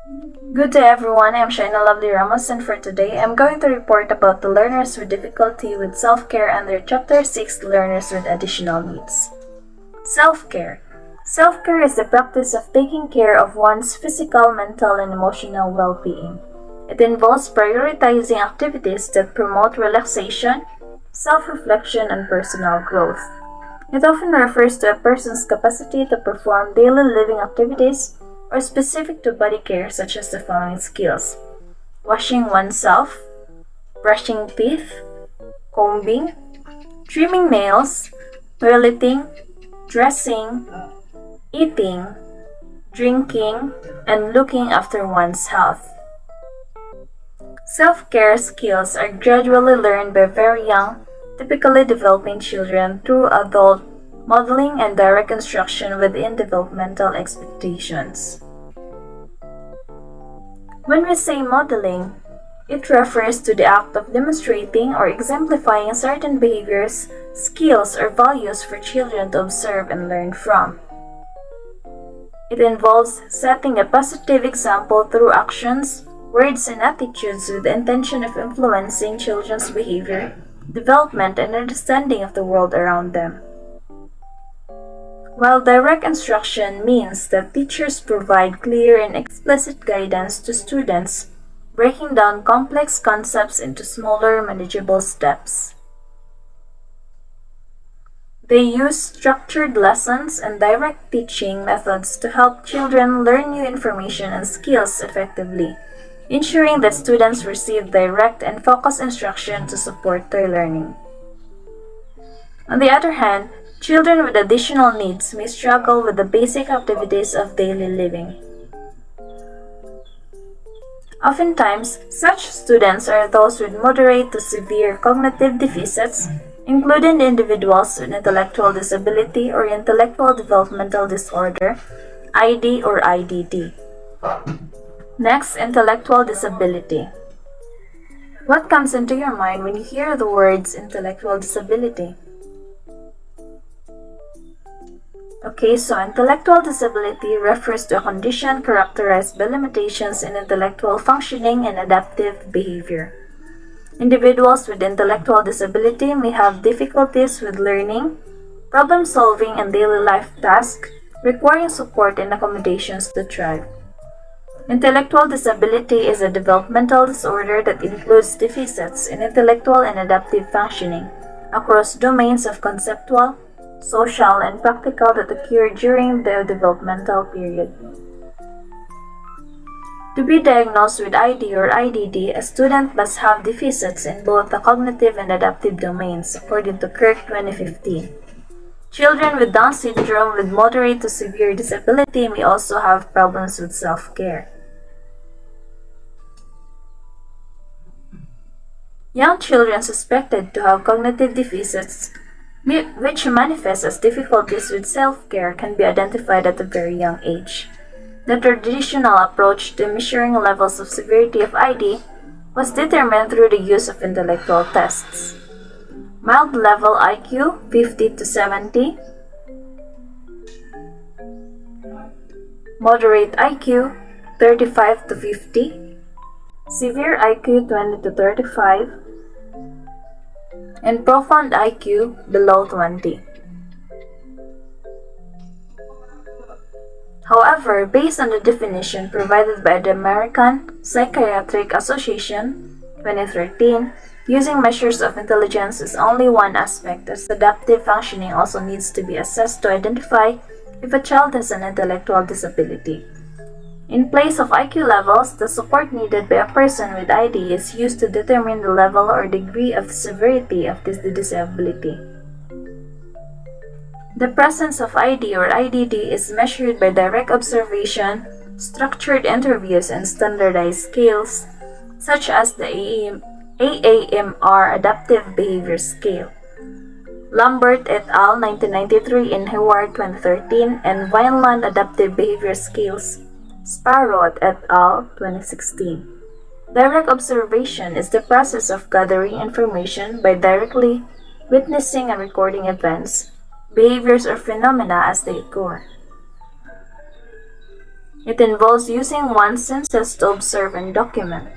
Good day everyone, I'm Shaina Lovely Ramos and for today I'm going to report about the learners with difficulty with self-care under Chapter 6 Learners with Additional Needs. Self-care. Self-care is the practice of taking care of one's physical, mental, and emotional well-being. It involves prioritizing activities that promote relaxation, self-reflection, and personal growth. It often refers to a person's capacity to perform daily living activities or specific to body care such as the following skills: washing oneself, brushing teeth, combing, trimming nails, toileting, dressing, eating, drinking, and looking after one's health. Self-care skills are gradually learned by very young, typically developing children through adult modeling and direct instruction within developmental expectations. When we say modeling, it refers to the act of demonstrating or exemplifying certain behaviors, skills, or values for children to observe and learn from. It involves setting a positive example through actions, words, and attitudes with the intention of influencing children's behavior, development, and understanding of the world around them. While direct instruction means that teachers provide clear and explicit guidance to students, breaking down complex concepts into smaller, manageable steps. They use structured lessons and direct teaching methods to help children learn new information and skills effectively, ensuring that students receive direct and focused instruction to support their learning. On the other hand, children with additional needs may struggle with the basic activities of daily living. Oftentimes, such students are those with moderate to severe cognitive deficits, including individuals with intellectual disability or intellectual developmental disorder, ID or IDD. Next, intellectual disability. What comes into your mind when you hear the words intellectual disability? Okay, so intellectual disability refers to a condition characterized by limitations in intellectual functioning and adaptive behavior. Individuals with intellectual disability may have difficulties with learning, problem solving, and daily life tasks, requiring support and accommodations to thrive. Intellectual disability is a developmental disorder that includes deficits in intellectual and adaptive functioning across domains of conceptual, social, and practical that occur during the developmental period. To be diagnosed with ID or IDD, a student must have deficits in both the cognitive and adaptive domains, according to Kirk 2015. Children with Down syndrome with moderate to severe disability may also have problems with self-care. Young children suspected to have cognitive deficits which manifest as difficulties with self-care can be identified at a very young age. The traditional approach to measuring levels of severity of ID was determined through the use of intellectual tests. Mild level IQ 50 to 70, moderate IQ 35 to 50, severe IQ 20 to 35, and profound IQ below 20. However, based on the definition provided by the American Psychiatric Association 2013, using measures of intelligence is only one aspect, as adaptive functioning also needs to be assessed to identify if a child has an intellectual disability. In place of IQ levels, the support needed by a person with ID is used to determine the level or degree of severity of this disability. The presence of ID or IDD is measured by direct observation, structured interviews, and standardized scales, such as the AAMR Adaptive Behavior Scale. Lambert et al. 1993 and Hayward 2013, and Vineland Adaptive Behavior Scales, Sparrow et al. 2016. Direct observation is the process of gathering information by directly witnessing and recording events, behaviors, or phenomena as they occur. It involves using one's senses to observe and document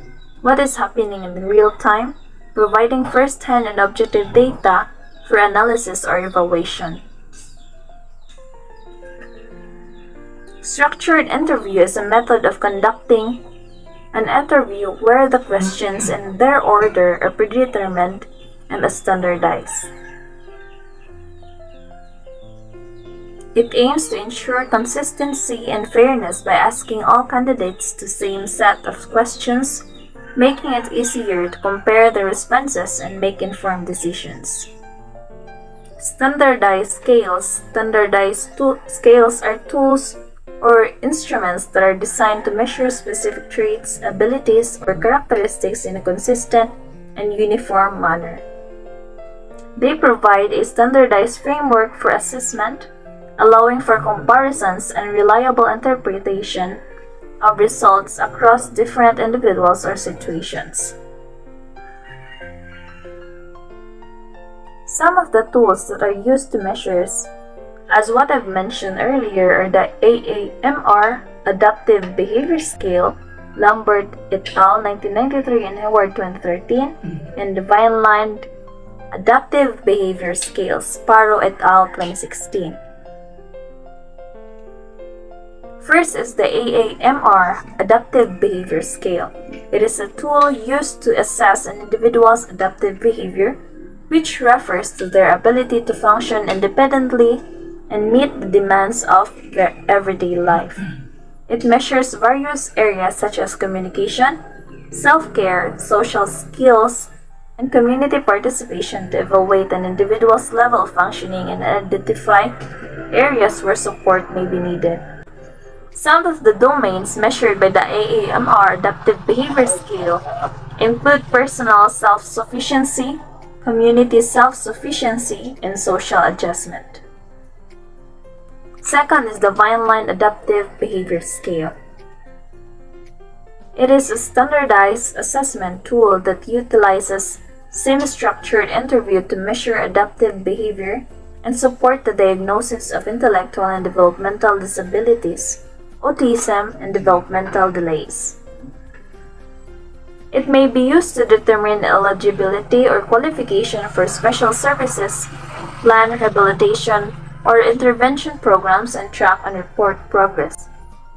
what is happening in real time, providing first-hand and objective data for analysis or evaluation. Structured interview is a method of conducting an interview where the questions and their order are predetermined and standardized. It aims to ensure consistency and fairness by asking all candidates the same set of questions, making it easier to compare the responses and make informed decisions. Standardized scales are tools or instruments that are designed to measure specific traits, abilities, or characteristics in a consistent and uniform manner. They provide a standardized framework for assessment, allowing for comparisons and reliable interpretation of results across different individuals or situations. Some of the tools that are used to measure, as what I've mentioned earlier, are the AAMR Adaptive Behavior Scale, Lambert et al. 1993 and Howard 2013, and the Vineland Adaptive Behavior Scale, Sparrow et al. 2016. First is the AAMR Adaptive Behavior Scale. It is a tool used to assess an individual's adaptive behavior, which refers to their ability to function independently and meet the demands of their everyday life. It measures various areas such as communication, self-care, social skills, and community participation to evaluate an individual's level of functioning and identify areas where support may be needed. Some of the domains measured by the AAMR Adaptive Behavior Scale include personal self-sufficiency, community self-sufficiency, and social adjustment. Second is the Vineland Adaptive Behavior Scale. It is a standardized assessment tool that utilizes semi-structured interview to measure adaptive behavior and support the diagnosis of intellectual and developmental disabilities, autism, and developmental delays. It may be used to determine eligibility or qualification for special services, plan rehabilitation, or intervention programs, and track and report progress.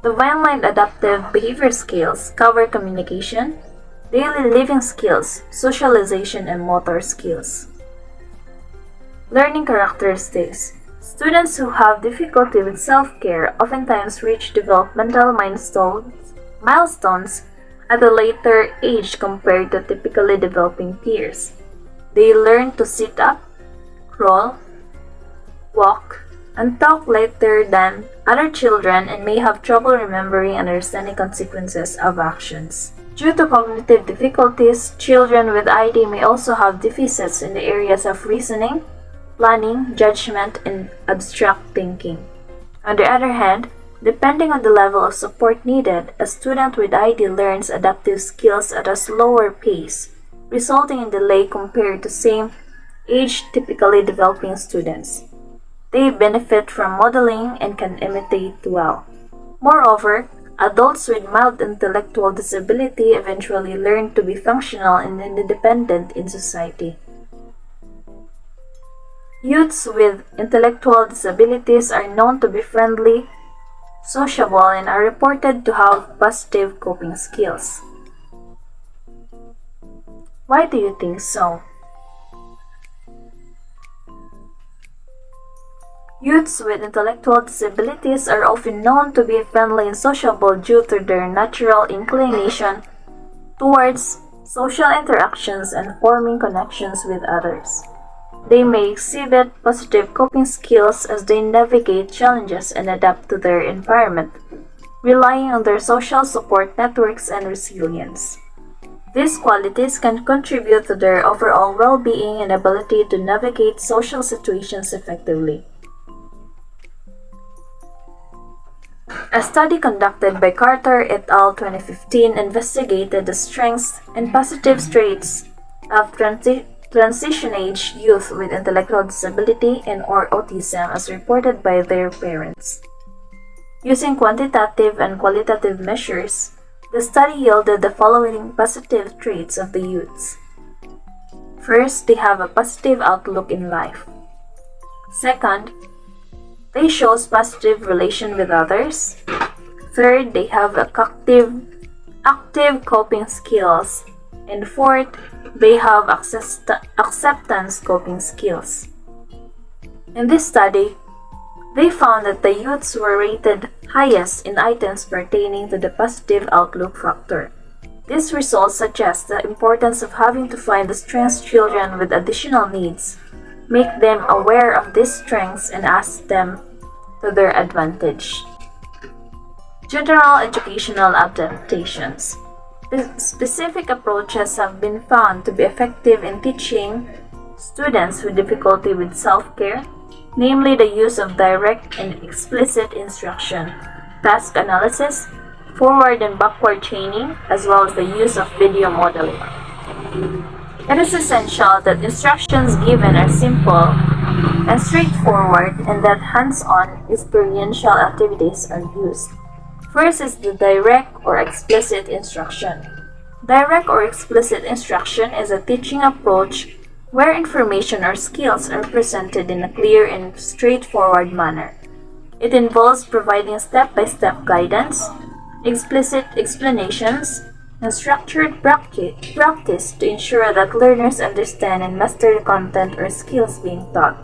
The Vineland Adaptive Behavior Scales cover communication, daily living skills, socialization, and motor skills. Learning characteristics. Students who have difficulty with self-care oftentimes reach developmental milestones at a later age compared to typically developing peers. They learn to sit up, crawl, walk, and talk later than other children and may have trouble remembering and understanding consequences of actions. Due to cognitive difficulties, children with ID may also have deficits in the areas of reasoning, planning, judgment, and abstract thinking. On the other hand, depending on the level of support needed, a student with ID learns adaptive skills at a slower pace, resulting in delay compared to same-age typically developing students. They benefit from modeling and can imitate well. Moreover, adults with mild intellectual disability eventually learn to be functional and independent in society. Youths with intellectual disabilities are known to be friendly, sociable, and are reported to have positive coping skills. Why do you think so? Youths with intellectual disabilities are often known to be friendly and sociable due to their natural inclination towards social interactions and forming connections with others. They may exhibit positive coping skills as they navigate challenges and adapt to their environment, relying on their social support networks and resilience. These qualities can contribute to their overall well-being and ability to navigate social situations effectively. A study conducted by Carter et al. 2015 investigated the strengths and positive traits of transition-age youth with intellectual disability and/or autism as reported by their parents. Using quantitative and qualitative measures, the study yielded the following positive traits of the youths. First, they have a positive outlook in life. Second, they show positive relation with others. Third, they have active coping skills. And fourth, they have acceptance coping skills. In this study, they found that the youths were rated highest in items pertaining to the positive outlook factor. This result suggests the importance of having to find the strengths children with additional needs, make them aware of these strengths and ask them to their advantage. General educational adaptations. Specific approaches have been found to be effective in teaching students with difficulty with self-care, namely the use of direct and explicit instruction, task analysis, forward and backward chaining, as well as the use of video modeling. It is essential that instructions given are simple and straightforward and that hands-on experiential activities are used. First is the direct or explicit instruction. Direct or explicit instruction is a teaching approach where information or skills are presented in a clear and straightforward manner. It involves providing step-by-step guidance, explicit explanations, and structured practice to ensure that learners understand and master the content or skills being taught.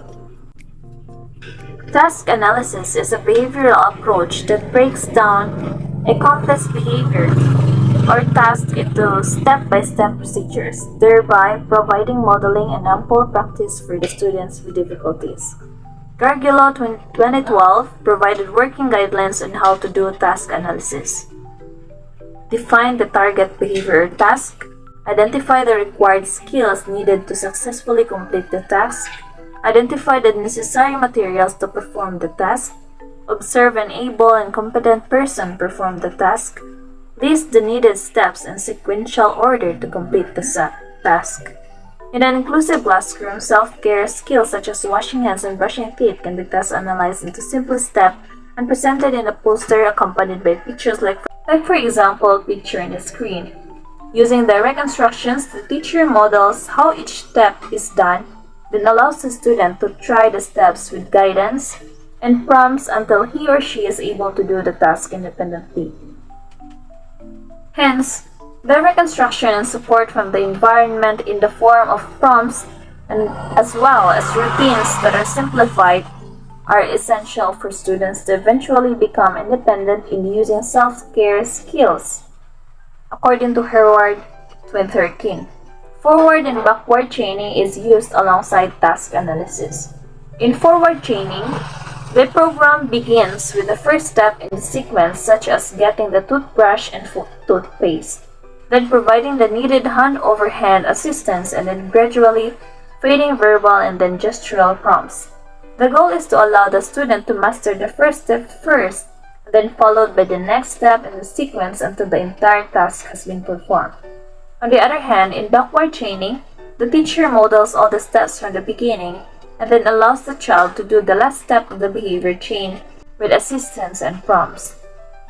Task analysis is a behavioral approach that breaks down a complex behavior or task into step-by-step procedures, thereby providing modeling and ample practice for the students with difficulties. Gargiulo 2012 provided working guidelines on how to do task analysis. Define the target behavior or task, identify the required skills needed to successfully complete the task, identify the necessary materials to perform the task, observe an able and competent person perform the task, list the needed steps in sequential order to complete the task. In an inclusive classroom, self-care skills such as washing hands and brushing teeth can be task analyzed into simple steps and presented in a poster accompanied by pictures like for example, picture in the screen. Using direct instructions, the teacher models how each step is done, then allows the student to try the steps with guidance and prompts until he or she is able to do the task independently. Hence, direct instruction and support from the environment in the form of prompts and as well as routines that are simplified are essential for students to eventually become independent in using self-care skills. According to Hayward 2013, forward and backward chaining is used alongside task analysis. In forward chaining, the program begins with the first step in the sequence, such as getting the toothbrush and toothpaste, then providing the needed hand-over-hand assistance, and then gradually fading verbal and then gestural prompts. The goal is to allow the student to master the first step first, then followed by the next step in the sequence until the entire task has been performed. On the other hand, in backward chaining, the teacher models all the steps from the beginning and then allows the child to do the last step of the behavior chain with assistance and prompts.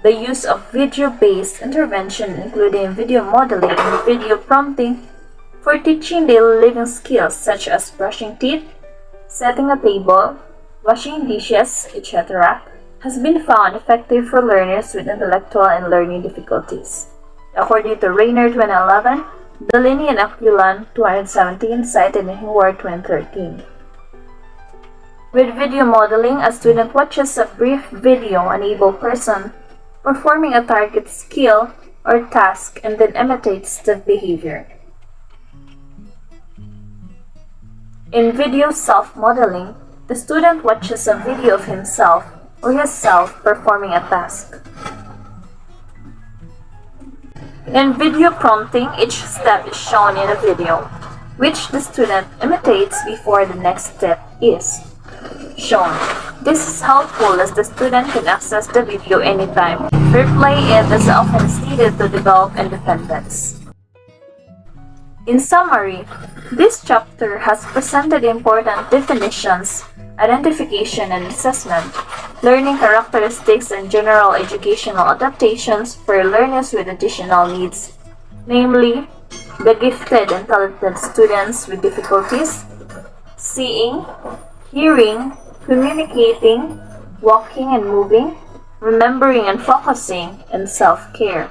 The use of video-based intervention, including video modeling and video prompting, for teaching daily living skills such as brushing teeth, setting a table, washing dishes, etc., has been found effective for learners with intellectual and learning difficulties. According to Rayner 2011, Bellini and Aquilan 2017 cited in Hayward 2013. With video modeling, a student watches a brief video on an able person performing a target skill or task and then imitates the behavior. In video self-modeling, the student watches a video of himself or herself performing a task. In video prompting, each step is shown in a video, which the student imitates before the next step is shown. This is helpful as the student can access the video anytime. Replay it as often as needed to develop independence. In summary, this chapter has presented important definitions identification and assessment, learning characteristics and general educational adaptations for learners with additional needs, namely the gifted and talented students with difficulties, seeing, hearing, communicating, walking and moving, remembering and focusing, and self-care.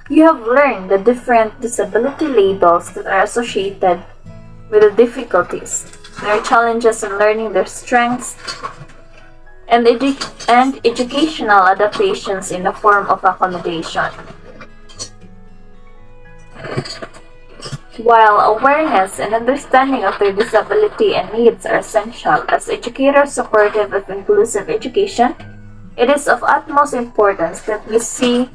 You have learned the different disability labels that are associated with the difficulties, their challenges in learning their strengths, and educational adaptations in the form of accommodation. While awareness and understanding of their disability and needs are essential as educators supportive of inclusive education, it is of utmost importance that we see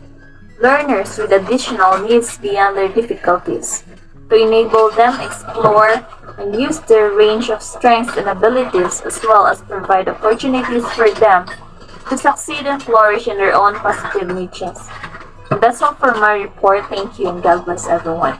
learners with additional needs beyond their difficulties, to enable them explore and use their range of strengths and abilities as well as provide opportunities for them to succeed and flourish in their own positive niches. And that's all for my report. Thank you and God bless everyone.